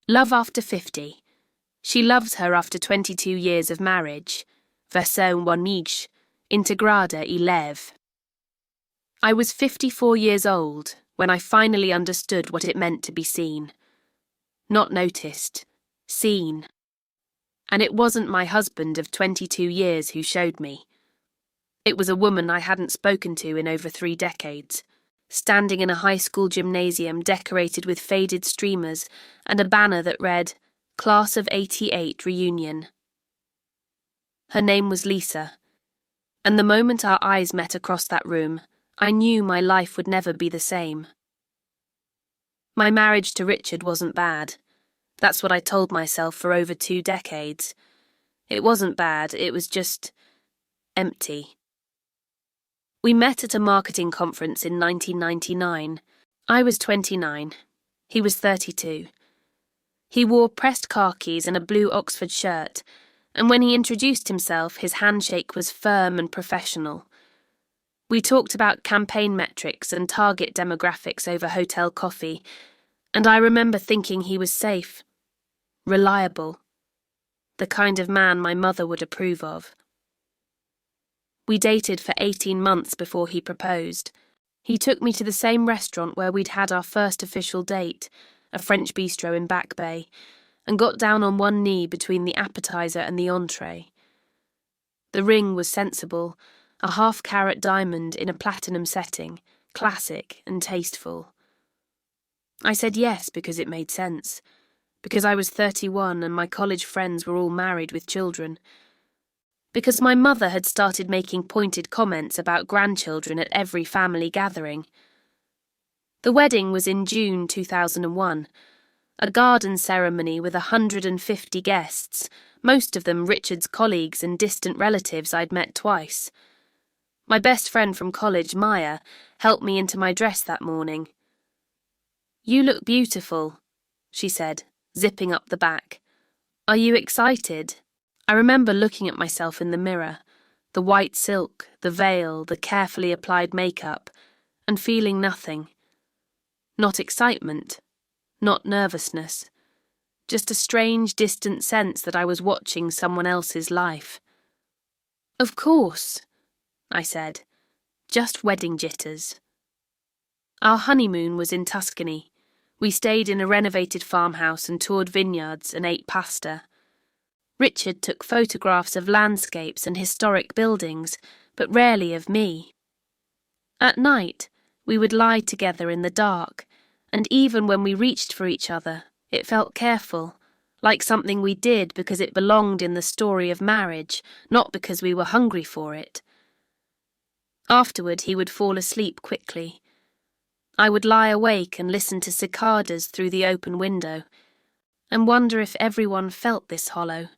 Love after 50. She loves her after 22 years of marriage. Version Wanige. Integrada y Lev. I was 54 years old when I finally understood what it meant to be seen. Not noticed. Seen. And it wasn't my husband of 22 years who showed me. It was a woman I hadn't spoken to in over 3 decades, standing in a high school gymnasium decorated with faded streamers and a banner that read, Class of 88 Reunion. Her name was Lisa, and the moment our eyes met across that room, I knew my life would never be the same. My marriage to Richard wasn't bad. That's what I told myself for over 2 decades. It wasn't bad, it was just empty. We met at a marketing conference in 1999. I was 29. He was 32. He wore pressed khakis and a blue Oxford shirt, and when he introduced himself, his handshake was firm and professional. We talked about campaign metrics and target demographics over hotel coffee, and I remember thinking he was safe, reliable, the kind of man my mother would approve of. We dated for 18 months before he proposed. He took me to the same restaurant where we'd had our first official date, a French bistro in Back Bay, and got down on one knee between the appetizer and the entree. The ring was sensible, a half-carat diamond in a platinum setting, classic and tasteful. I said yes because it made sense, because I was 31 and my college friends were all married with children, because my mother had started making pointed comments about grandchildren at every family gathering. The wedding was in June 2001, a garden ceremony with 150 guests, most of them Richard's colleagues and distant relatives I'd met twice. My best friend from college, Maya, helped me into my dress that morning. "You look beautiful," she said, zipping up the back. "Are you excited?" I remember looking at myself in the mirror, the white silk, the veil, the carefully applied makeup, and feeling nothing. Not excitement, not nervousness, just a strange, distant sense that I was watching someone else's life. "Of course," I said, "just wedding jitters." Our honeymoon was in Tuscany. We stayed in a renovated farmhouse and toured vineyards and ate pasta. Richard took photographs of landscapes and historic buildings, but rarely of me. At night, we would lie together in the dark, and even when we reached for each other, it felt careful, like something we did because it belonged in the story of marriage, not because we were hungry for it. Afterward, he would fall asleep quickly. I would lie awake and listen to cicadas through the open window, and wonder if everyone felt this hollow.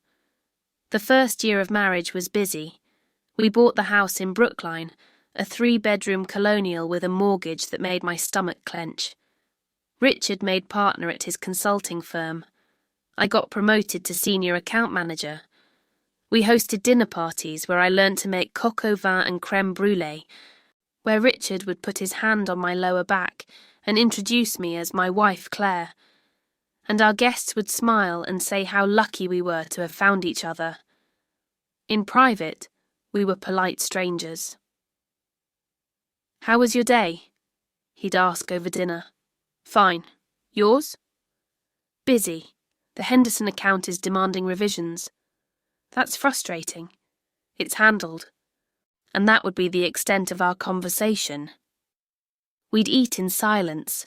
The first year of marriage was busy. We bought the house in Brookline, a 3-bedroom colonial with a mortgage that made my stomach clench. Richard made partner at his consulting firm. I got promoted to senior account manager. We hosted dinner parties where I learned to make coq au vin and crème brûlée, where Richard would put his hand on my lower back and introduce me as my wife Claire, and our guests would smile and say how lucky we were to have found each other. In private, we were polite strangers. "How was your day?" he'd ask over dinner. "Fine. Yours?" "Busy. The Henderson account is demanding revisions." "That's frustrating." "It's handled." And that would be the extent of our conversation. We'd eat in silence,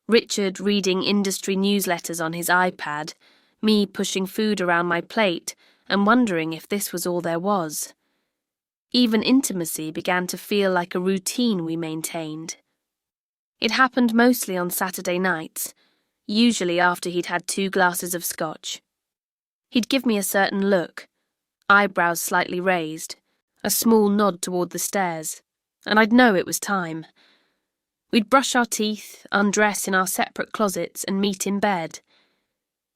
Richard reading industry newsletters on his iPad, me pushing food around my plate and wondering if this was all there was. Even intimacy began to feel like a routine we maintained. It happened mostly on Saturday nights, usually after he'd had 2 glasses of scotch. He'd give me a certain look, eyebrows slightly raised, a small nod toward the stairs, and I'd know it was time. We'd brush our teeth, undress in our separate closets, and meet in bed.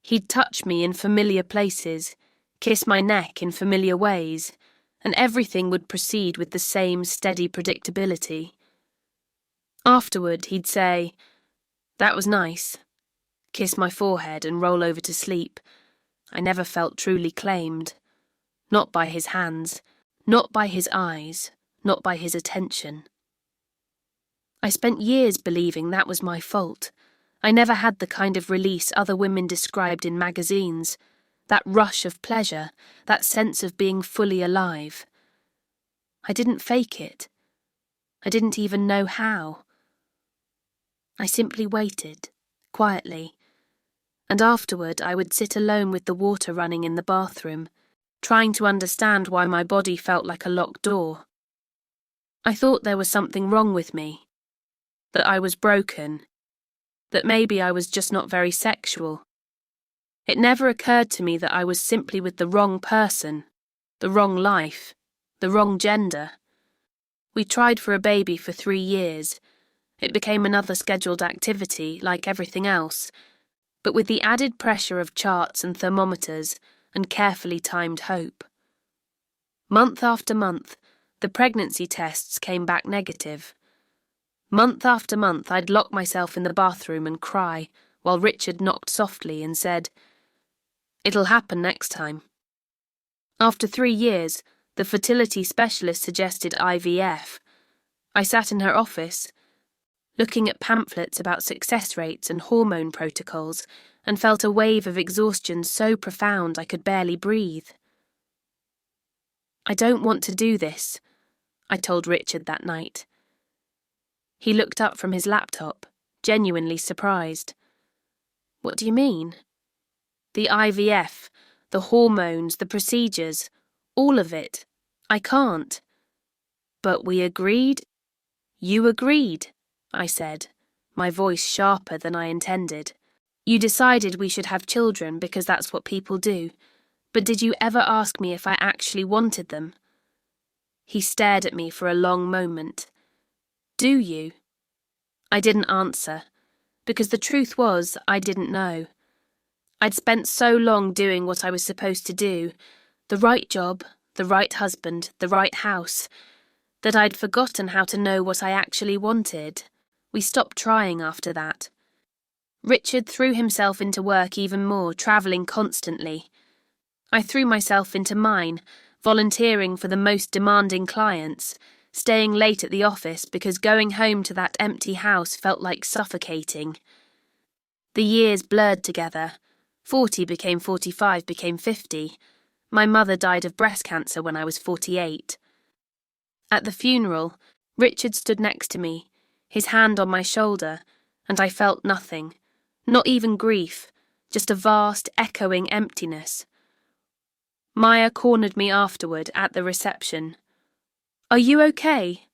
He'd touch me in familiar places, kiss my neck in familiar ways, and everything would proceed with the same steady predictability. Afterward, he'd say, "That was nice," kiss my forehead and roll over to sleep. I never felt truly claimed. Not by his hands, not by his eyes, not by his attention. I spent years believing that was my fault. I never had the kind of release other women described in magazines, that rush of pleasure, that sense of being fully alive. I didn't fake it. I didn't even know how. I simply waited, quietly, and afterward I would sit alone with the water running in the bathroom, trying to understand why my body felt like a locked door. I thought there was something wrong with me, that I was broken, that maybe I was just not very sexual. It never occurred to me that I was simply with the wrong person, the wrong life, the wrong gender. We tried for a baby for 3 years. It became another scheduled activity, like everything else, but with the added pressure of charts and thermometers and carefully timed hope. Month after month, the pregnancy tests came back negative. Month after month, I'd lock myself in the bathroom and cry, while Richard knocked softly and said, "It'll happen next time." After 3 years, the fertility specialist suggested IVF. I sat in her office, looking at pamphlets about success rates and hormone protocols, and felt a wave of exhaustion so profound I could barely breathe. "I don't want to do this," I told Richard that night. He looked up from his laptop, genuinely surprised. "What do you mean?" "The IVF, the hormones, the procedures, all of it. I can't." "But we agreed." "You agreed," I said, my voice sharper than I intended. "You decided we should have children because that's what people do. But did you ever ask me if I actually wanted them?" He stared at me for a long moment. "Do you?" I didn't answer, because the truth was I didn't know. I'd spent so long doing what I was supposed to do, the right job, the right husband, the right house, that I'd forgotten how to know what I actually wanted. We stopped trying after that. Richard threw himself into work even more, travelling constantly. I threw myself into mine, volunteering for the most demanding clients, staying late at the office because going home to that empty house felt like suffocating. The years blurred together. 40 became 45, became 50. My mother died of breast cancer when I was 48. At the funeral, Richard stood next to me, his hand on my shoulder, and I felt nothing, not even grief, just a vast, echoing emptiness. Maya cornered me afterward at the reception. "Are you okay?"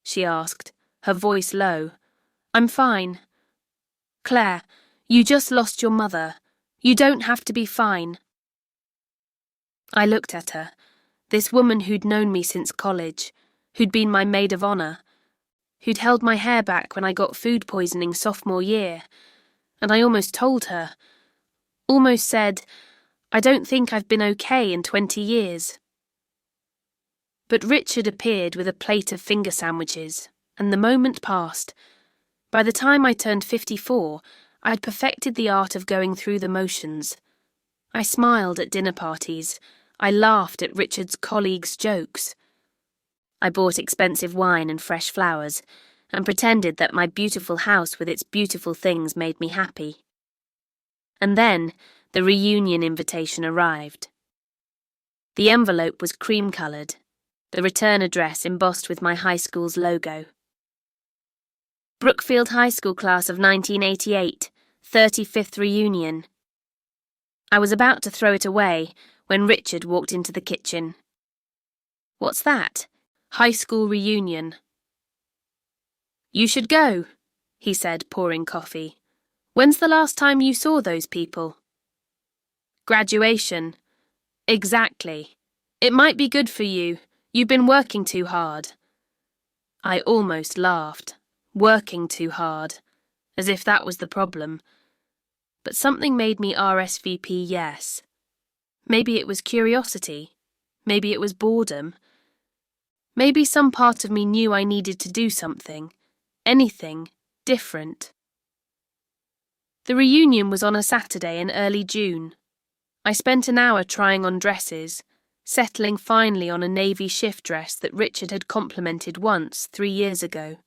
she asked, her voice low. "I'm fine." "Claire, you just lost your mother. You don't have to be fine." I looked at her, this woman who'd known me since college, who'd been my maid of honour, who'd held my hair back when I got food poisoning sophomore year, and I almost told her, almost said, "I don't think I've been okay in 20 years. But Richard appeared with a plate of finger sandwiches, and the moment passed. By the time I turned 54, I had perfected the art of going through the motions. I smiled at dinner parties. I laughed at Richard's colleagues' jokes. I bought expensive wine and fresh flowers, and pretended that my beautiful house with its beautiful things made me happy. And then the reunion invitation arrived. The envelope was cream-coloured, the return address embossed with my high school's logo. Brookfield High School class of 1988, 35th reunion. I was about to throw it away when Richard walked into the kitchen. "What's that?" "High school reunion." "You should go," he said, pouring coffee. "When's the last time you saw those people?" "Graduation." "Exactly. It might be good for you. You've been working too hard." I almost laughed. Working too hard. As if that was the problem. But something made me RSVP yes. Maybe it was curiosity. Maybe it was boredom. Maybe some part of me knew I needed to do something. Anything. Different. The reunion was on a Saturday in early June. I spent an hour trying on dresses, settling finally on a navy shift dress that Richard had complimented once 3 years ago.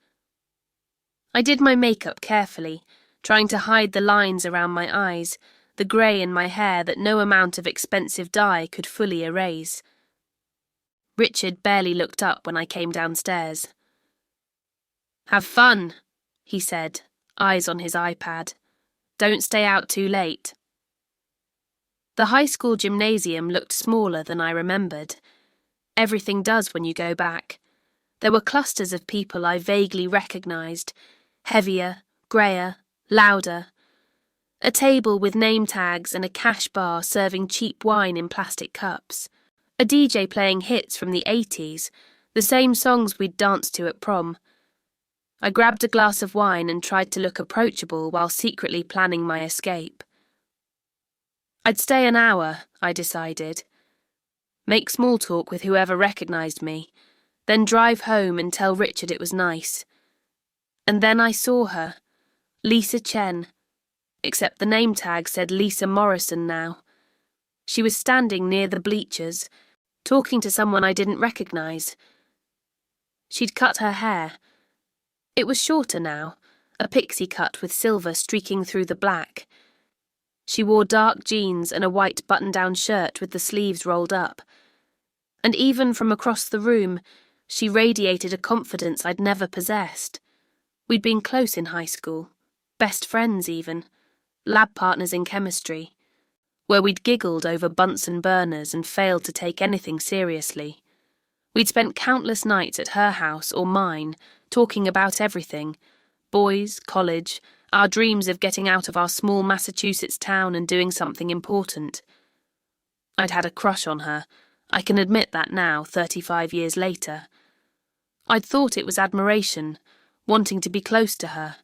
I did my makeup carefully, trying to hide the lines around my eyes, the grey in my hair that no amount of expensive dye could fully erase. Richard barely looked up when I came downstairs. "Have fun," he said, eyes on his iPad. "Don't stay out too late." The high school gymnasium looked smaller than I remembered. Everything does when you go back. There were clusters of people I vaguely recognised, heavier, greyer, louder. A table with name tags and a cash bar serving cheap wine in plastic cups. A DJ playing hits from the 80s, the same songs we'd danced to at prom. I grabbed a glass of wine and tried to look approachable while secretly planning my escape. I'd stay an hour, I decided. Make small talk with whoever recognised me, then drive home and tell Richard it was nice. And then I saw her, Lisa Chen, except the name tag said Lisa Morrison now. She was standing near the bleachers, talking to someone I didn't recognise. She'd cut her hair. It was shorter now, a pixie cut with silver streaking through the black. She wore dark jeans and a white button-down shirt with the sleeves rolled up. And even from across the room, she radiated a confidence I'd never possessed. We'd been close in high school, best friends even, lab partners in chemistry, where we'd giggled over Bunsen burners and failed to take anything seriously. We'd spent countless nights at her house or mine, talking about everything, boys, college, our dreams of getting out of our small Massachusetts town and doing something important. I'd had a crush on her. I can admit that now, 35 years later. I'd thought it was admiration, wanting to be close to her.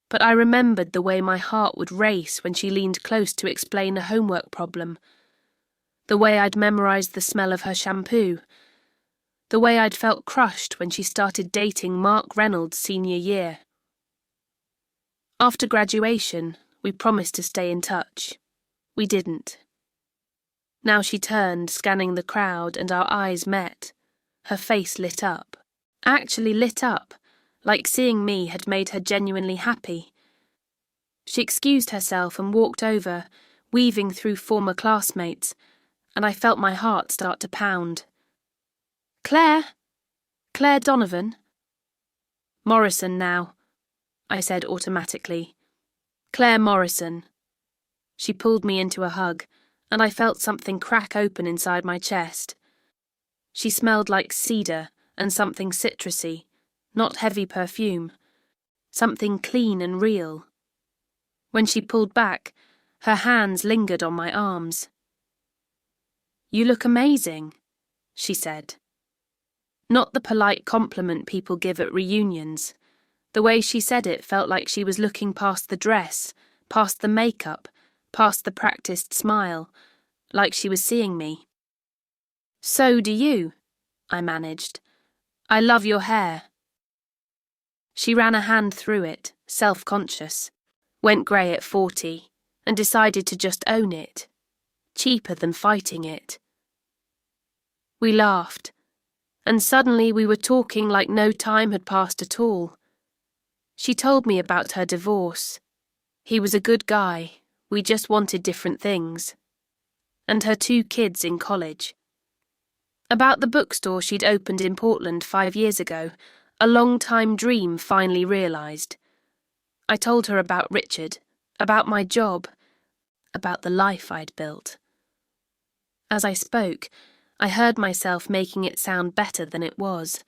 But I remembered the way my heart would race when she leaned close to explain a homework problem. The way I'd memorised the smell of her shampoo. The way I'd felt crushed when she started dating Mark Reynolds' senior year. After graduation, we promised to stay in touch. We didn't. Now she turned, scanning the crowd, and our eyes met. Her face lit up. Actually lit up, like seeing me had made her genuinely happy. She excused herself and walked over, weaving through former classmates, and I felt my heart start to pound. "Claire? Claire Donovan?" "Morrison now," I said automatically. "Claire Morrison." She pulled me into a hug, and I felt something crack open inside my chest. She smelled like cedar and something citrusy, not heavy perfume, something clean and real. When she pulled back, her hands lingered on my arms. "You look amazing," she said. Not the polite compliment people give at reunions. The way she said it felt like she was looking past the dress, past the makeup, past the practiced smile, like she was seeing me. "So do you," I managed. "I love your hair." She ran a hand through it, self-conscious, went grey at 40, and decided to just own it. Cheaper than fighting it. We laughed, and suddenly we were talking like no time had passed at all. She told me about her divorce. He was a good guy, we just wanted different things. And her 2 kids in college. About the bookstore she'd opened in Portland 5 years ago, a long-time dream finally realised. I told her about Richard, about my job, about the life I'd built. As I spoke, I heard myself making it sound better than it was.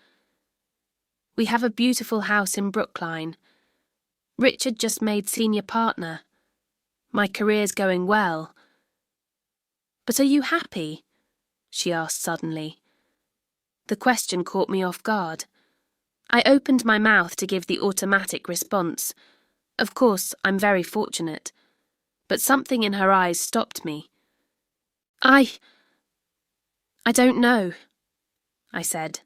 We have a beautiful house in Brookline. Richard just made senior partner. My career's going well. "But are you happy?" she asked suddenly. The question caught me off guard. I opened my mouth to give the automatic response. Of course, I'm very fortunate. But something in her eyes stopped me. I don't know," I said.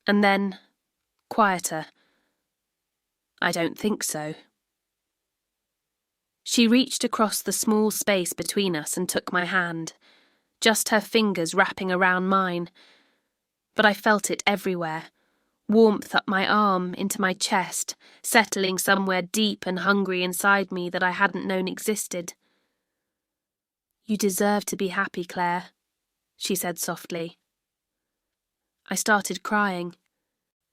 And then, quieter, "I don't think so." She reached across the small space between us and took my hand, just her fingers wrapping around mine. But I felt it everywhere, warmth up my arm, into my chest, settling somewhere deep and hungry inside me that I hadn't known existed. "You deserve to be happy, Claire," she said softly. I started crying.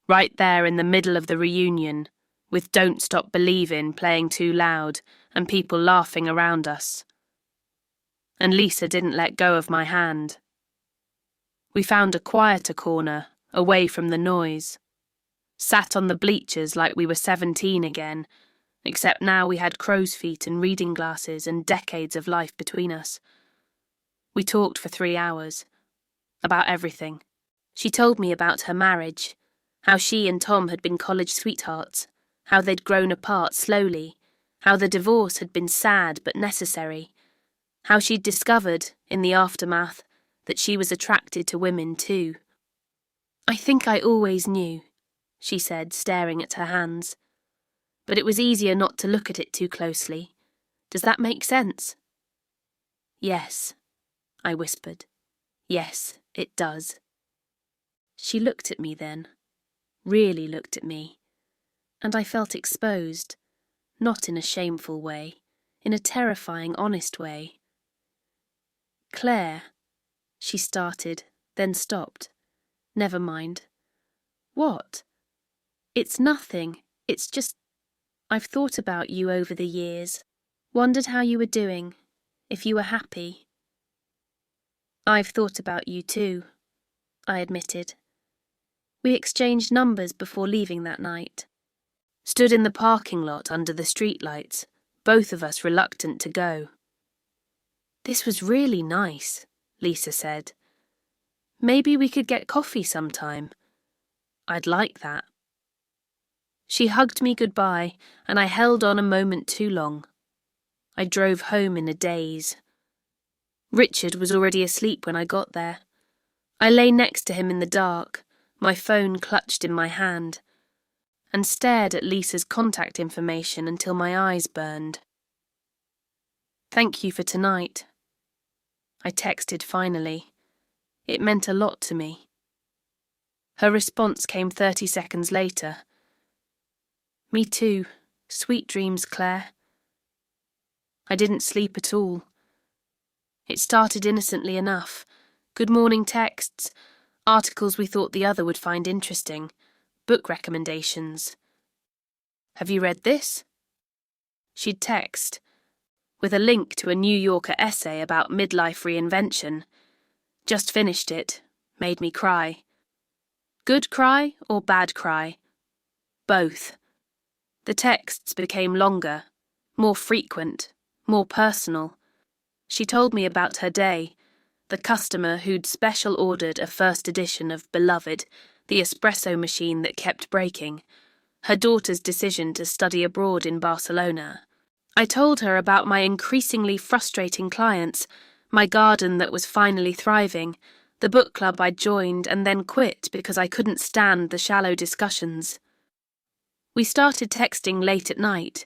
Right there in the middle of the reunion, with Don't Stop Believin' playing too loud and people laughing around us. And Lisa didn't let go of my hand. We found a quieter corner, away from the noise. Sat on the bleachers like we were 17 again, except now we had crow's feet and reading glasses and decades of life between us. We talked for 3 hours. About everything. She told me about her marriage, how she and Tom had been college sweethearts, how they'd grown apart slowly, how the divorce had been sad but necessary, how she'd discovered, in the aftermath, that she was attracted to women too. "I think I always knew," she said, staring at her hands. "But it was easier not to look at it too closely. Does that make sense?" "Yes," I whispered. "Yes, it does." She looked at me then, really looked at me, and I felt exposed, not in a shameful way, in a terrifying, honest way. "Claire," she started, then stopped. "Never mind." "What?" "It's nothing. It's just, I've thought about you over the years, wondered how you were doing, if you were happy." "I've thought about you too," I admitted. We exchanged numbers before leaving that night. Stood in the parking lot under the streetlights, both of us reluctant to go. "This was really nice," Lisa said. "Maybe we could get coffee sometime." "I'd like that." She hugged me goodbye, and I held on a moment too long. I drove home in a daze. Richard was already asleep when I got there. I lay next to him in the dark, my phone clutched in my hand, and stared at Lisa's contact information until my eyes burned. "Thank you for tonight," I texted finally. It meant a lot to me. Her response came 30 seconds later. "Me too. Sweet dreams, Claire." I didn't sleep at all. It started innocently enough. Good morning texts, articles we thought the other would find interesting, book recommendations. "Have you read this?" She'd text, with a link to a New Yorker essay about midlife reinvention. "Just finished it. Made me cry." Good cry or bad cry? Both. The texts became longer, more frequent, more personal. She told me about her day, the customer who'd special ordered a first edition of Beloved, the espresso machine that kept breaking, her daughter's decision to study abroad in Barcelona. I told her about my increasingly frustrating clients, my garden that was finally thriving, the book club I'd joined and then quit because I couldn't stand the shallow discussions. We started texting late at night.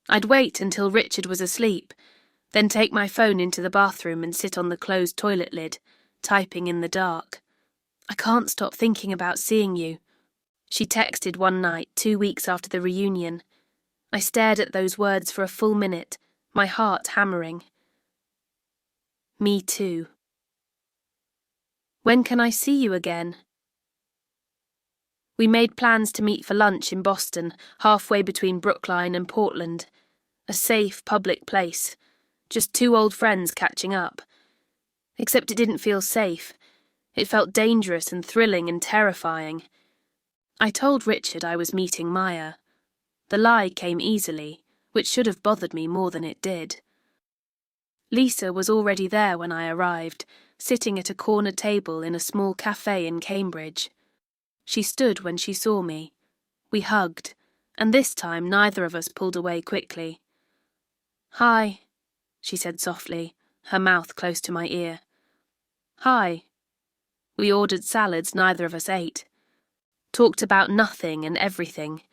I'd wait until Richard was asleep, then take my phone into the bathroom and sit on the closed toilet lid, typing in the dark. "I can't stop thinking about seeing you," she texted one night 2 weeks after the reunion. I stared at those words for a full minute, my heart hammering. Me too. "When can I see you again?" We made plans to meet for lunch in Boston, halfway between Brookline and Portland. A safe, public place. Just 2 old friends catching up. Except it didn't feel safe. It felt dangerous and thrilling and terrifying. I told Richard I was meeting Maya. The lie came easily, which should have bothered me more than it did. Lisa was already there when I arrived, sitting at a corner table in a small cafe in Cambridge. She stood when she saw me. We hugged, and this time neither of us pulled away quickly. "Hi," she said softly, her mouth close to my ear. "Hi." We ordered salads neither of us ate. Talked about nothing and everything.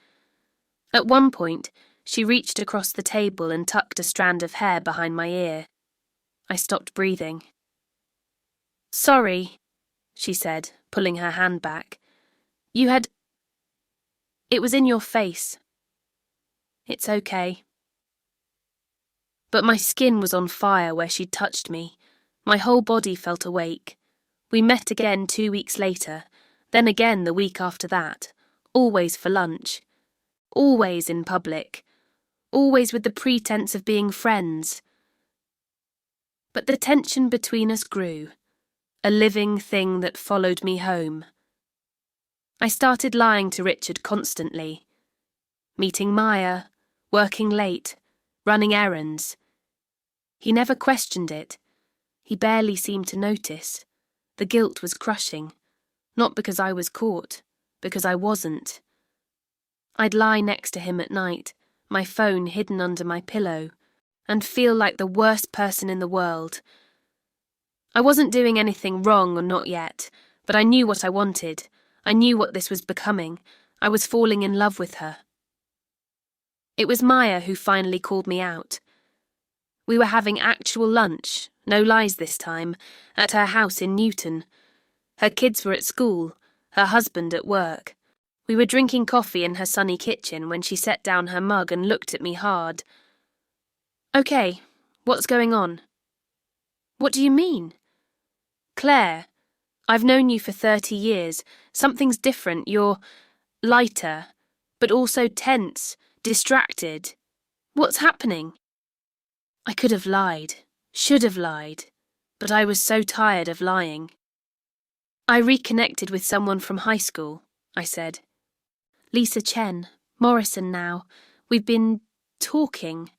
At one point, She reached across the table and tucked a strand of hair behind my ear. I stopped breathing. "Sorry," she said, pulling her hand back. It was in your face." "It's okay." But my skin was on fire where she'd touched me. My whole body felt awake. We met again 2 weeks later, then again the week after that, always for lunch. Always in public. Always with the pretense of being friends. But the tension between us grew, a living thing that followed me home. I started lying to Richard constantly. Meeting Maya, working late, running errands. He never questioned it. He barely seemed to notice. The guilt was crushing. Not because I was caught, because I wasn't. I'd lie next to him at night, my phone hidden under my pillow, and feel like the worst person in the world. I wasn't doing anything wrong, or not yet, but I knew what I wanted. I knew what this was becoming. I was falling in love with her. It was Maya who finally called me out. We were having actual lunch, no lies this time, at her house in Newton. Her kids were at school, her husband at work. We were drinking coffee in her sunny kitchen when she set down her mug and looked at me hard. "Okay, what's going on?" "What do you mean?" "Claire, I've known you for 30 years. Something's different. You're lighter, but also tense, distracted. What's happening?" I could have lied, should have lied, but I was so tired of lying. "I reconnected with someone from high school," I said. "Lisa Chen, Morrison now. We've been talking."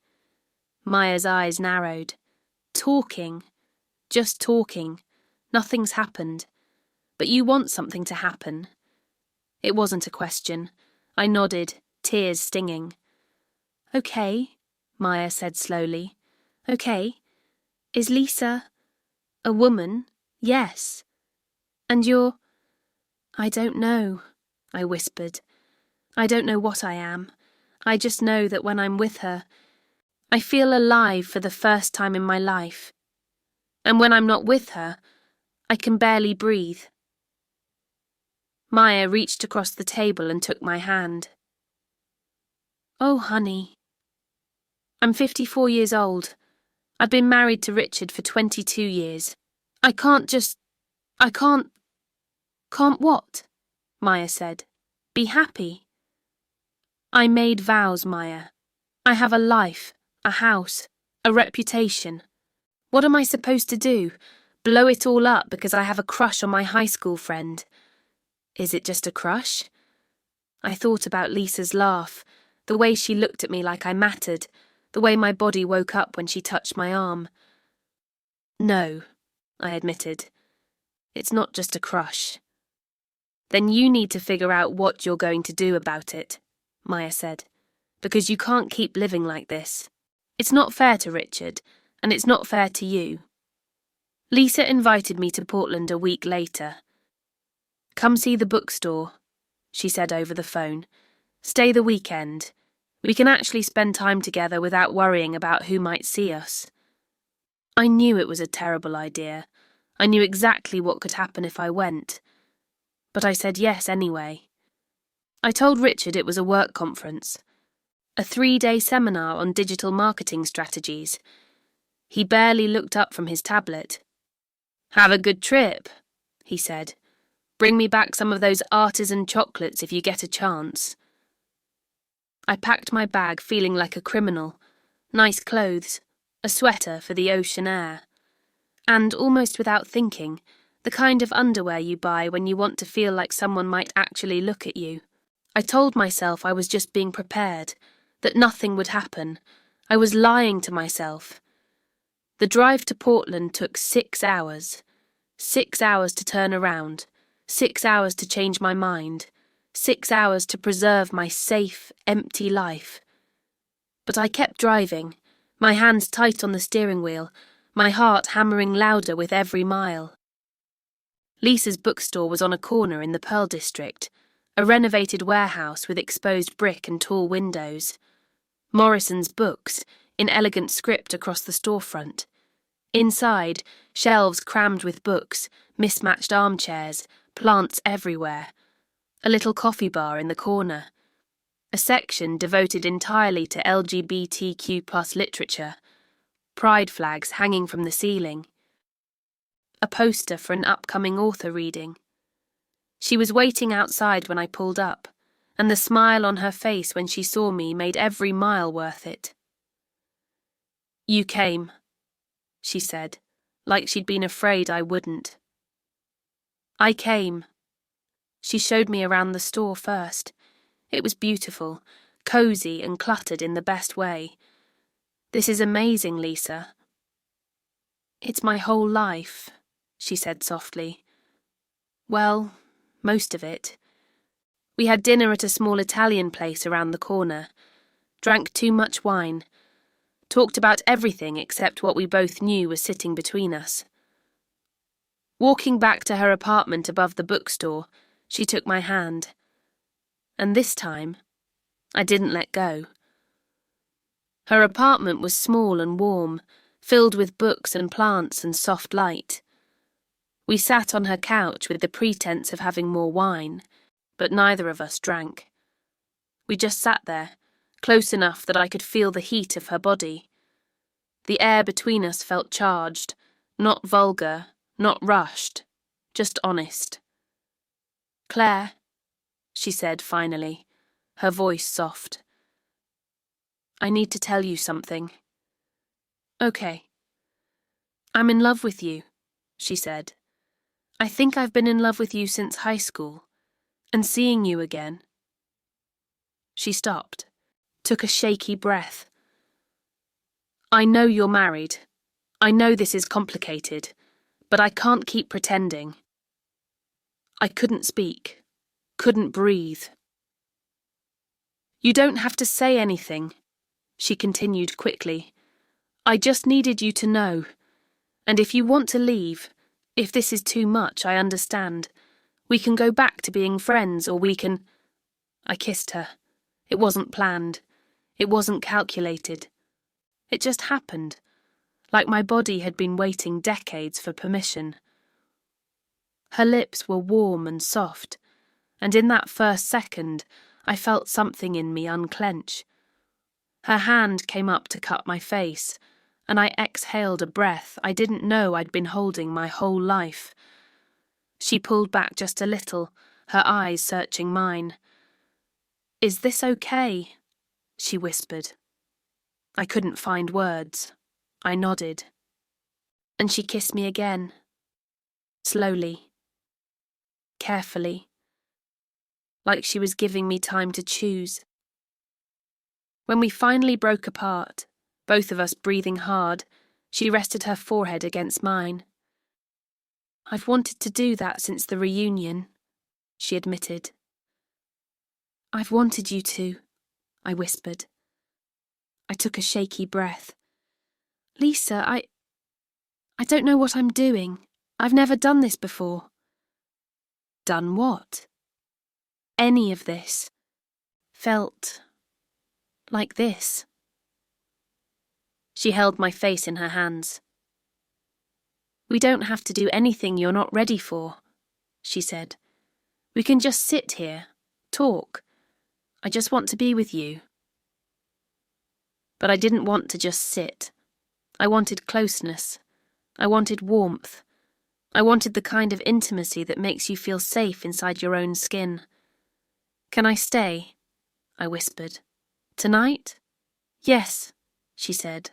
Maya's eyes narrowed. "Talking. Just talking. Nothing's happened. But you want something to happen." It wasn't a question. I nodded, tears stinging. "Okay," Maya said slowly. "Okay. Is Lisa a woman? Yes. And you're—" "I don't know," I whispered. "I don't know what I am. I just know that when I'm with her, I feel alive for the first time in my life. And when I'm not with her, I can barely breathe." Maya reached across the table and took my hand. "Oh, honey. I'm 54 years old. I've been married to Richard for 22 years. I can't. Can't what?" Maya said. "Be happy." "I made vows, Maya. I have a life, a house, a reputation. What am I supposed to do? Blow it all up because I have a crush on my high school friend? Is it just a crush?" I thought about Lisa's laugh, the way she looked at me like I mattered, the way my body woke up when she touched my arm. "No," I admitted. "It's not just a crush." "Then you need to figure out what you're going to do about it," Maya said, "because you can't keep living like this. It's not fair to Richard, and it's not fair to you." Lisa invited me to Portland a week later. "Come see the bookstore," she said over the phone. "Stay the weekend. We can actually spend time together without worrying about who might see us." I knew it was a terrible idea. I knew exactly what could happen if I went. But I said yes anyway. I told Richard it was a work conference. A 3-day seminar on digital marketing strategies. He barely looked up from his tablet. "Have a good trip," he said. "Bring me back some of those artisan chocolates if you get a chance." I packed my bag feeling like a criminal. Nice clothes, a sweater for the ocean air. And, almost without thinking, the kind of underwear you buy when you want to feel like someone might actually look at you. I told myself I was just being prepared, that nothing would happen. I was lying to myself. The drive to Portland took 6 hours. 6 hours to turn around. 6 hours to change my mind. 6 hours to preserve my safe, empty life. But I kept driving, my hands tight on the steering wheel, my heart hammering louder with every mile. Lisa's bookstore was on a corner in the Pearl District, a renovated warehouse with exposed brick and tall windows. Morrison's books, in elegant script across the storefront. Inside, shelves crammed with books, mismatched armchairs, plants everywhere. A little coffee bar in the corner. A section devoted entirely to LGBTQ+ literature. Pride flags hanging from the ceiling. A poster for an upcoming author reading. She was waiting outside when I pulled up, and the smile on her face when she saw me made every mile worth it. "You came," she said, like she'd been afraid I wouldn't. "I came." She showed me around the store first. It was beautiful, cozy and cluttered in the best way. "This is amazing, Lisa." "It's my whole life," she said softly. "Well, most of it." We had dinner at a small Italian place around the corner. Drank too much wine. Talked about everything except what we both knew was sitting between us. Walking back to her apartment above the bookstore, she took my hand. And this time, I didn't let go. Her apartment was small and warm, filled with books and plants and soft light. We sat on her couch with the pretense of having more wine, but neither of us drank. We just sat there, close enough that I could feel the heat of her body. The air between us felt charged, not vulgar, not rushed, just honest. "Claire," she said finally, her voice soft. "I need to tell you something." "Okay." "I'm in love with you," she said. "I think I've been in love with you since high school, and seeing you again." She stopped, took a shaky breath. "I know you're married. I know this is complicated, but I can't keep pretending." I couldn't speak, couldn't breathe. "You don't have to say anything," she continued quickly. "I just needed you to know. And if you want to leave, if this is too much, I understand. We can go back to being friends, or we can—" I kissed her. It wasn't planned. It wasn't calculated. It just happened, like my body had been waiting decades for permission. Her lips were warm and soft, and in that first second, I felt something in me unclench. Her hand came up to cup my face, and I exhaled a breath I didn't know I'd been holding my whole life. She pulled back just a little, her eyes searching mine. "Is this okay?" she whispered. I couldn't find words. I nodded. And she kissed me again. Slowly. Carefully. Like she was giving me time to choose. When we finally broke apart, both of us breathing hard, she rested her forehead against mine. "I've wanted to do that since the reunion," she admitted. "I've wanted you to," I whispered. I took a shaky breath. "Lisa, I don't know what I'm doing. I've never done this before." "Done what?" "Any of this. Felt like this." She held my face in her hands. "We don't have to do anything you're not ready for," she said. "We can just sit here, talk. I just want to be with you." But I didn't want to just sit. I wanted closeness. I wanted warmth. I wanted the kind of intimacy that makes you feel safe inside your own skin. "Can I stay?" I whispered. "Tonight?" "Yes," she said.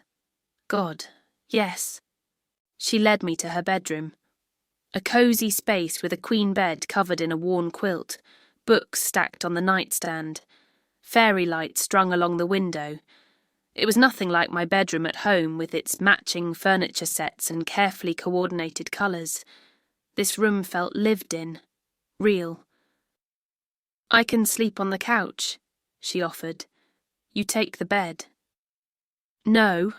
"God, yes." She led me to her bedroom. A cosy space with a queen bed covered in a worn quilt, books stacked on the nightstand, fairy lights strung along the window. It was nothing like my bedroom at home with its matching furniture sets and carefully coordinated colours. This room felt lived in, real. "I can sleep on the couch," she offered. "You take the bed." "No,"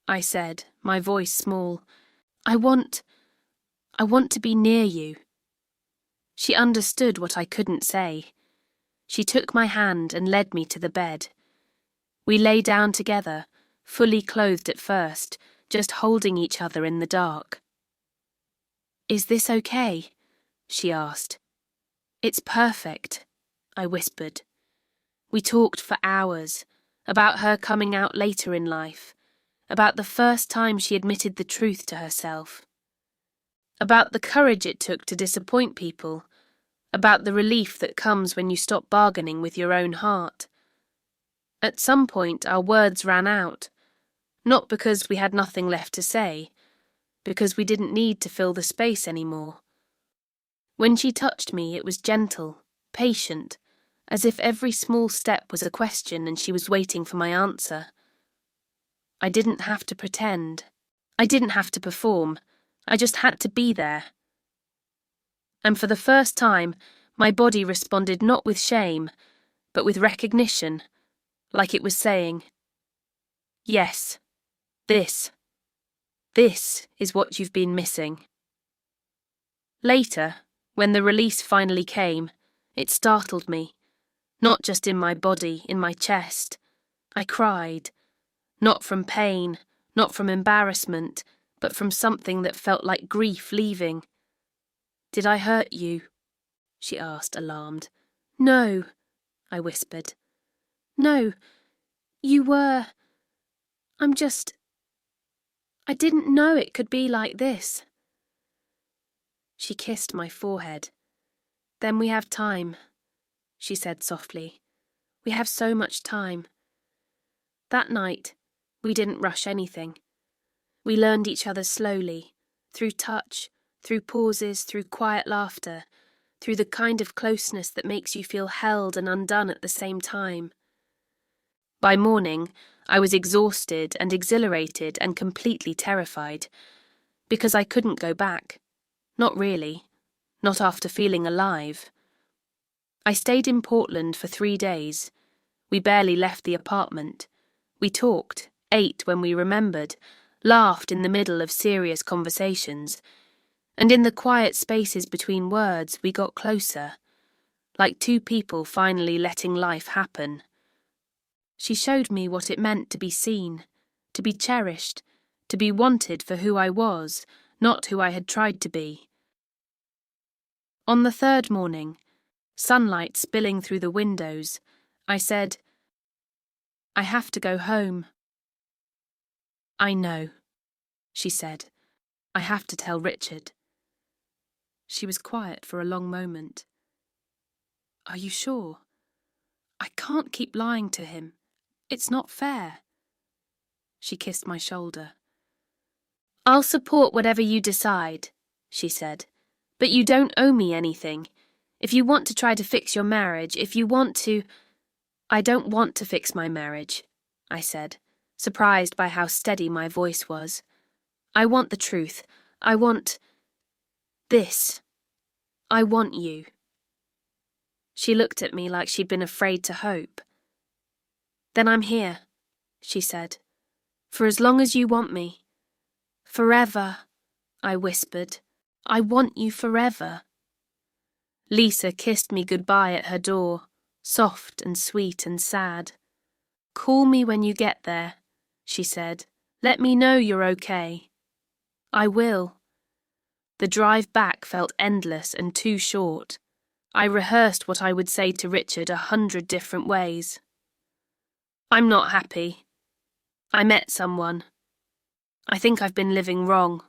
I said, my voice small. I want to be near you." She understood what I couldn't say. She took my hand and led me to the bed. We lay down together, fully clothed at first, just holding each other in the dark. "Is this okay?" she asked. "It's perfect," I whispered. We talked for hours, about her coming out later in life, about the first time she admitted the truth to herself, about the courage it took to disappoint people, about the relief that comes when you stop bargaining with your own heart. At some point our words ran out, not because we had nothing left to say, because we didn't need to fill the space anymore. When she touched me, it was gentle, patient, as if every small step was a question and she was waiting for my answer. I didn't have to pretend. I didn't have to perform. I just had to be there. And for the first time, my body responded not with shame, but with recognition, like it was saying, "Yes, this is what you've been missing." Later, when the release finally came, it startled me, not just in my body, in my chest. I cried, not from pain, not from embarrassment, but from something that felt like grief leaving. "Did I hurt you?" she asked, alarmed. "No," I whispered. "No, you were. I didn't know it could be like this." She kissed my forehead. "Then we have time," she said softly. "We have so much time." That night, we didn't rush anything. We learned each other slowly, through touch, through pauses, through quiet laughter, through the kind of closeness that makes you feel held and undone at the same time. By morning, I was exhausted and exhilarated and completely terrified, because I couldn't go back. Not really. Not after feeling alive. I stayed in Portland for 3 days. We barely left the apartment. We talked, ate when we remembered, laughed in the middle of serious conversations, and in the quiet spaces between words we got closer, like two people finally letting life happen. She showed me what it meant to be seen, to be cherished, to be wanted for who I was, not who I had tried to be. On the third morning, sunlight spilling through the windows, I said, "I have to go home." "I know," she said. "I have to tell Richard." She was quiet for a long moment. "Are you sure? I can't keep lying to him. It's not fair." She kissed my shoulder. "I'll support whatever you decide," she said, "but you don't owe me anything. If you want to try to fix your marriage, if you want to—" "I don't want to fix my marriage," I said, surprised by how steady my voice was. "I want the truth. I want this. I want you." She looked at me like she'd been afraid to hope. "Then I'm here," she said, "for as long as you want me. Forever," I whispered. "I want you forever." Lisa kissed me goodbye at her door, soft and sweet and sad. "Call me when you get there," she said. "Let me know you're okay." "I will." The drive back felt endless and too short. I rehearsed what I would say to Richard 100 different ways. "I'm not happy. I met someone. I think I've been living wrong."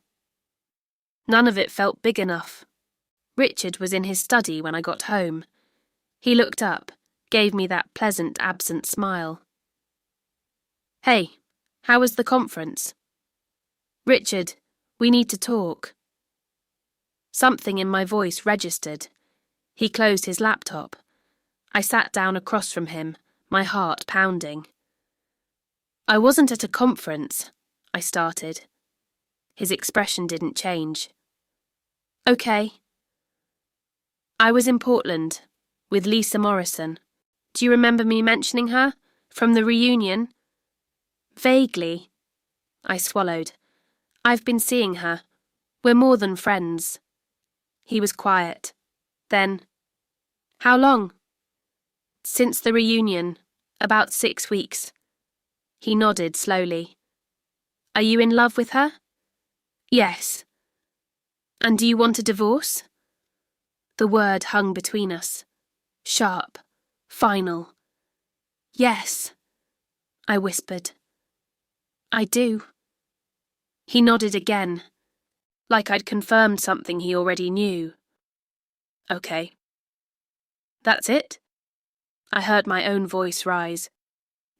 None of it felt big enough. Richard was in his study when I got home. He looked up, gave me that pleasant, absent smile. "Hey, how was the conference?" "Richard, we need to talk." Something in my voice registered. He closed his laptop. I sat down across from him, my heart pounding. "I wasn't at a conference," I started. His expression didn't change. "Okay." "I was in Portland, with Lisa Morrison. Do you remember me mentioning her? From the reunion?" "Vaguely." I swallowed. "I've been seeing her. We're more than friends." He was quiet. Then, "How long?" "Since the reunion. About 6 weeks. He nodded slowly. Are you in love with her? Yes. And do you want a divorce? The word hung between us. Sharp. Final. Yes, I whispered. I do. He nodded again, like I'd confirmed something he already knew. Okay. That's it? I heard my own voice rise.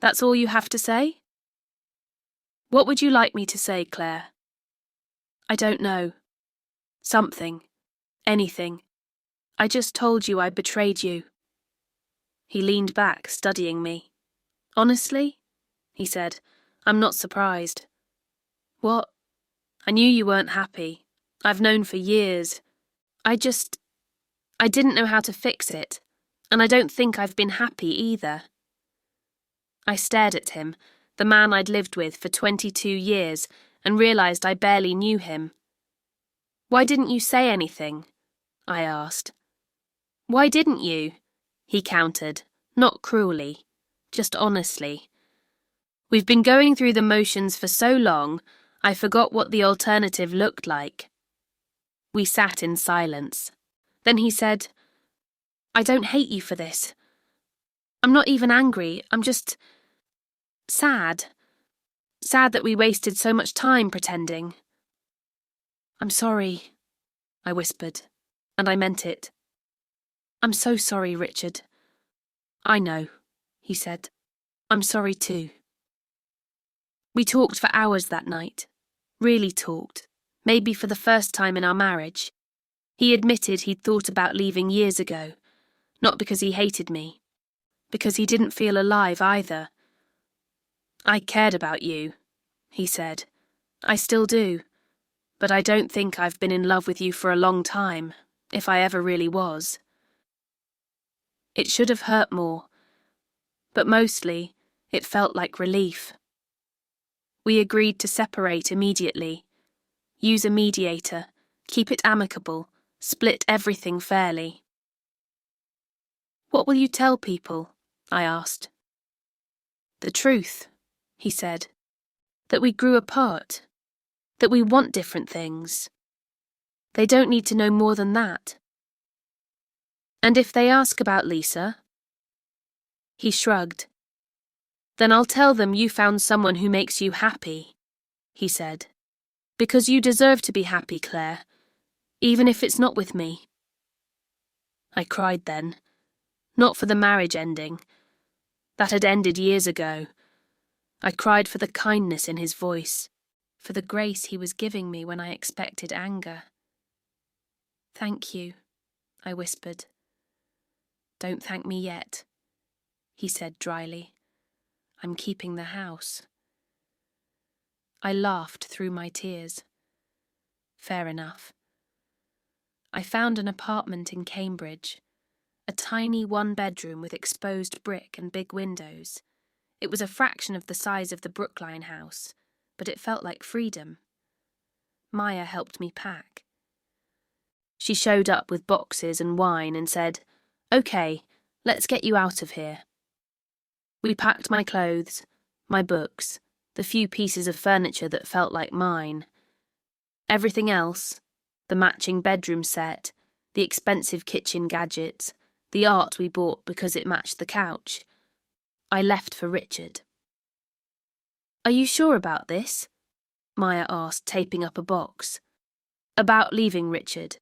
That's all you have to say? What would you like me to say, Claire? I don't know. Something. Anything. I just told you I betrayed you. He leaned back, studying me. Honestly? He said. I'm not surprised. What? I knew you weren't happy. I've known for years. I didn't know how to fix it, and I don't think I've been happy either. I stared at him, the man I'd lived with for 22 years, and realised I barely knew him. Why didn't you say anything? I asked. Why didn't you? He countered, not cruelly, just honestly. We've been going through the motions for so long, I forgot what the alternative looked like. We sat in silence. Then he said, I don't hate you for this. I'm not even angry, I'm just sad. Sad that we wasted so much time pretending. I'm sorry, I whispered, and I meant it. I'm so sorry, Richard. I know, he said. I'm sorry too. We talked for hours that night. Really talked. Maybe for the first time in our marriage. He admitted he'd thought about leaving years ago. Not because he hated me. Because he didn't feel alive either. I cared about you, he said. I still do. But I don't think I've been in love with you for a long time, if I ever really was. It should have hurt more. But mostly, it felt like relief. We agreed to separate immediately. Use a mediator, keep it amicable, split everything fairly. What will you tell people? I asked. The truth, he said. That we grew apart. That we want different things. They don't need to know more than that. And if they ask about Lisa? He shrugged. Then I'll tell them you found someone who makes you happy, he said. Because you deserve to be happy, Claire, even if it's not with me. I cried then. Not for the marriage ending. That had ended years ago. I cried for the kindness in his voice, for the grace he was giving me when I expected anger. Thank you, I whispered. Don't thank me yet, he said dryly. I'm keeping the house. I laughed through my tears. Fair enough. I found an apartment in Cambridge, a tiny one-bedroom with exposed brick and big windows. It was a fraction of the size of the Brookline house, but it felt like freedom. Maya helped me pack. She showed up with boxes and wine and said, "Okay, let's get you out of here." We packed my clothes, my books, the few pieces of furniture that felt like mine. Everything else, the matching bedroom set, the expensive kitchen gadgets, the art we bought because it matched the couch, I left for Richard. Are you sure about this? Maya asked, taping up a box. About leaving Richard.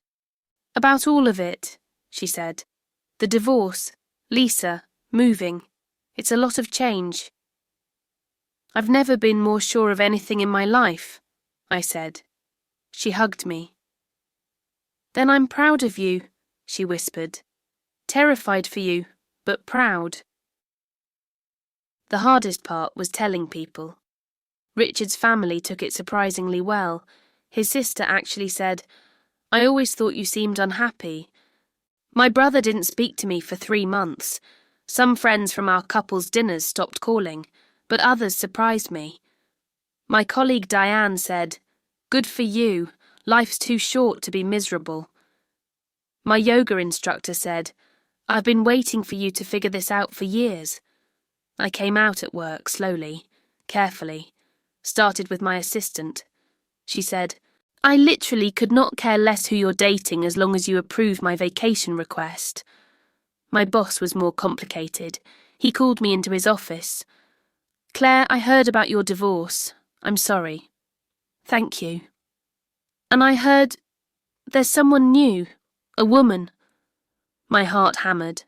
About all of it, she said. The divorce, Lisa, moving. It's a lot of change. I've never been more sure of anything in my life, I said. She hugged me. Then I'm proud of you, she whispered. Terrified for you, but proud. The hardest part was telling people. Richard's family took it surprisingly well. His sister actually said, I always thought you seemed unhappy. My brother didn't speak to me for 3 months. Some friends from our couple's dinners stopped calling, but others surprised me. My colleague Diane said, Good for you, life's too short to be miserable. My yoga instructor said, I've been waiting for you to figure this out for years. I came out at work slowly, carefully, started with my assistant. She said, "I literally could not care less who you're dating as long as you approve my vacation request." My boss was more complicated. He called me into his office. "Claire, I heard about your divorce. I'm sorry." "Thank you." "And I heard there's someone new, a woman." My heart hammered.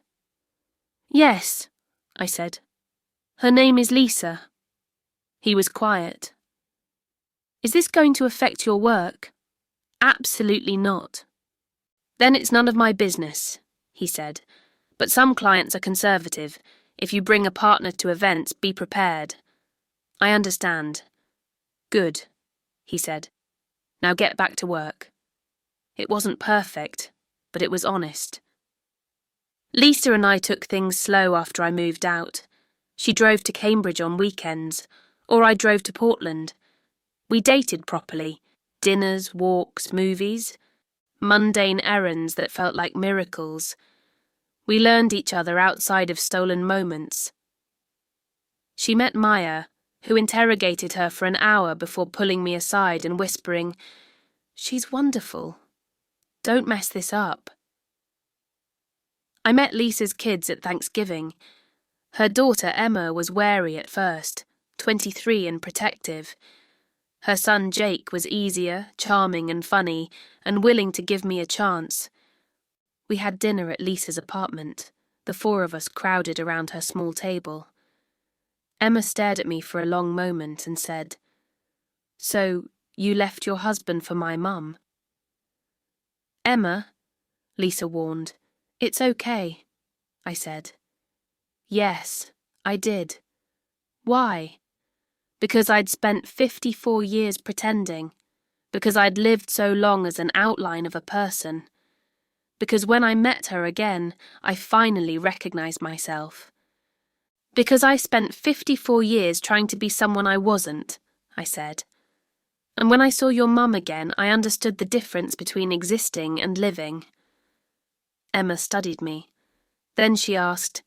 "Yes," I said. "Her name is Lisa." He was quiet. "Is this going to affect your work?" "Absolutely not." "Then it's none of my business," he said. "But some clients are conservative. If you bring a partner to events, be prepared." "I understand." "Good," he said. "Now get back to work." It wasn't perfect, but it was honest. Lisa and I took things slow after I moved out. She drove to Cambridge on weekends, or I drove to Portland. We dated properly. Dinners, walks, movies. Mundane errands that felt like miracles. We learned each other outside of stolen moments. She met Maya, who interrogated her for an hour before pulling me aside and whispering, "She's wonderful. Don't mess this up." I met Lisa's kids at Thanksgiving. Her daughter Emma was wary at first, 23 and protective. Her son Jake was easier, charming and funny, and willing to give me a chance. We had dinner at Lisa's apartment, the four of us crowded around her small table. Emma stared at me for a long moment and said, "So, you left your husband for my mum?" "Emma," Lisa warned, "it's okay," I said. "Yes, I did." "Why?" "Because I'd spent 54 years pretending. Because I'd lived so long as an outline of a person. Because when I met her again, I finally recognized myself. Because I spent 54 years trying to be someone I wasn't," I said. "And when I saw your mum again, I understood the difference between existing and living." Emma studied me. Then she asked,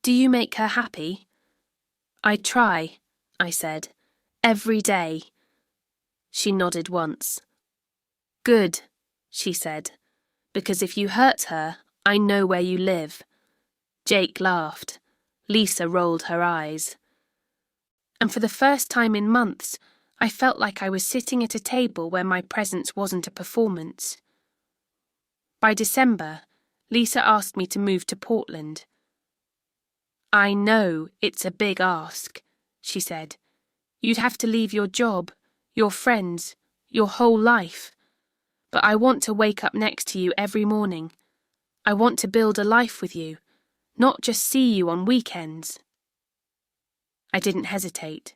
"Do you make her happy?" "I try," I said. "Every day." She nodded once. "Good," she said, "because if you hurt her, I know where you live." Jake laughed. Lisa rolled her eyes. And for the first time in months, I felt like I was sitting at a table where my presence wasn't a performance. By December, Lisa asked me to move to Portland. "I know it's a big ask," she said. "You'd have to leave your job, your friends, your whole life. But I want to wake up next to you every morning. I want to build a life with you, not just see you on weekends." I didn't hesitate.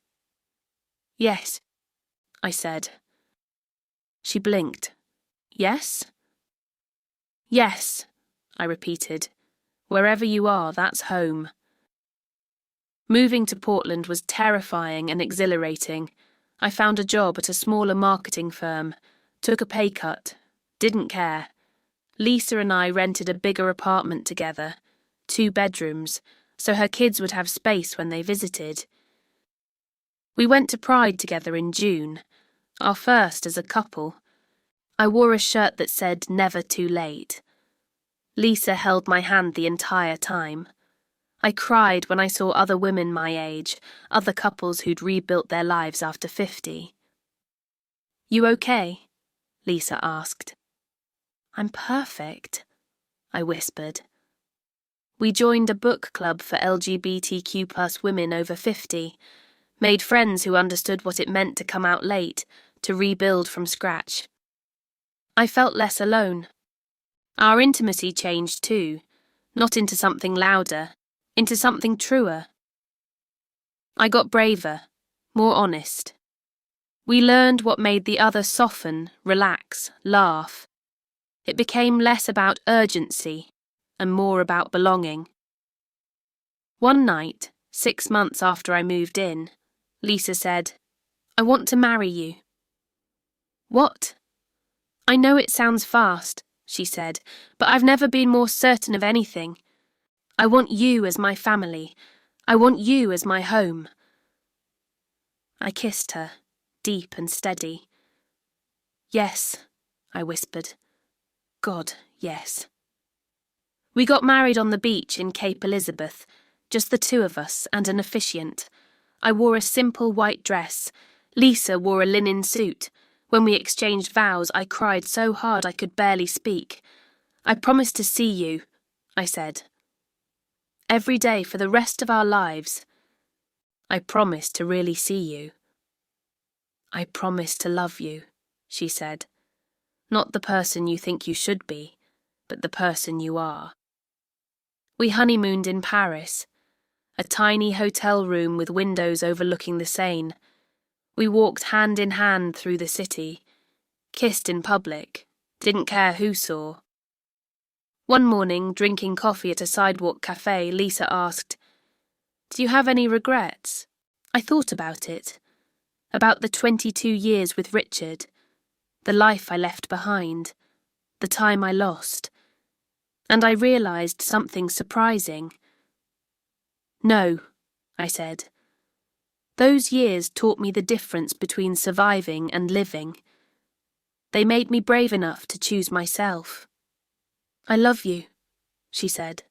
"Yes," I said. She blinked. "Yes?" "Yes," I repeated. "Wherever you are, that's home." Moving to Portland was terrifying and exhilarating. I found a job at a smaller marketing firm, took a pay cut, didn't care. Lisa and I rented a bigger apartment together, 2 bedrooms, so her kids would have space when they visited. We went to Pride together in June, our first as a couple. I wore a shirt that said "Never Too Late." Lisa held my hand the entire time. I cried when I saw other women my age, other couples who'd rebuilt their lives after 50. "You okay?" Lisa asked. "I'm perfect," I whispered. We joined a book club for LGBTQ+ women over 50, made friends who understood what it meant to come out late, to rebuild from scratch. I felt less alone. Our intimacy changed too, not into something louder, into something truer. I got braver, more honest. We learned what made the other soften, relax, laugh. It became less about urgency and more about belonging. One night, 6 months after I moved in, Lisa said, "I want to marry you." "What?" "I know it sounds fast," she said, "but I've never been more certain of anything. I want you as my family. I want you as my home." I kissed her, deep and steady. Yes, I whispered. God, yes. We got married on the beach in Cape Elizabeth, just the two of us and an officiant. I wore a simple white dress. Lisa wore a linen suit. When we exchanged vows, I cried so hard I could barely speak. I promised to see you, I said. Every day for the rest of our lives. I promised to really see you. I promise to love you, she said. Not the person you think you should be, but the person you are. We honeymooned in Paris, a tiny hotel room with windows overlooking the Seine. We walked hand in hand through the city, kissed in public, didn't care who saw. One morning, drinking coffee at a sidewalk cafe, Lisa asked, "Do you have any regrets?" I thought about it, about the 22 years with Richard, the life I left behind, the time I lost, and I realised something surprising. No, I said. Those years taught me the difference between surviving and living. They made me brave enough to choose myself. I love you, she said.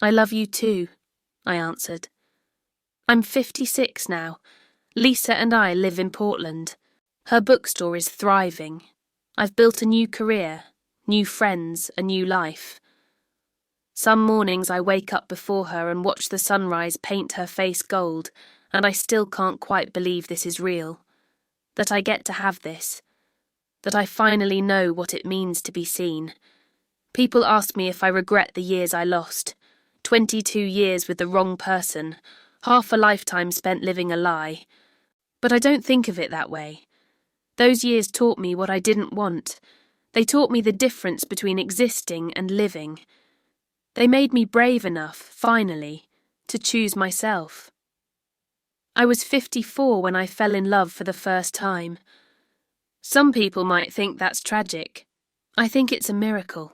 I love you too, I answered. I'm 56 now. Lisa and I live in Portland. Her bookstore is thriving. I've built a new career, new friends, a new life. Some mornings I wake up before her and watch the sunrise paint her face gold, and I still can't quite believe this is real. That I get to have this. That I finally know what it means to be seen. People ask me if I regret the years I lost. 22 years with the wrong person, half a lifetime spent living a lie. But I don't think of it that way. Those years taught me what I didn't want. They taught me the difference between existing and living. They made me brave enough, finally, to choose myself. I was 54 when I fell in love for the first time. Some people might think that's tragic. I think it's a miracle.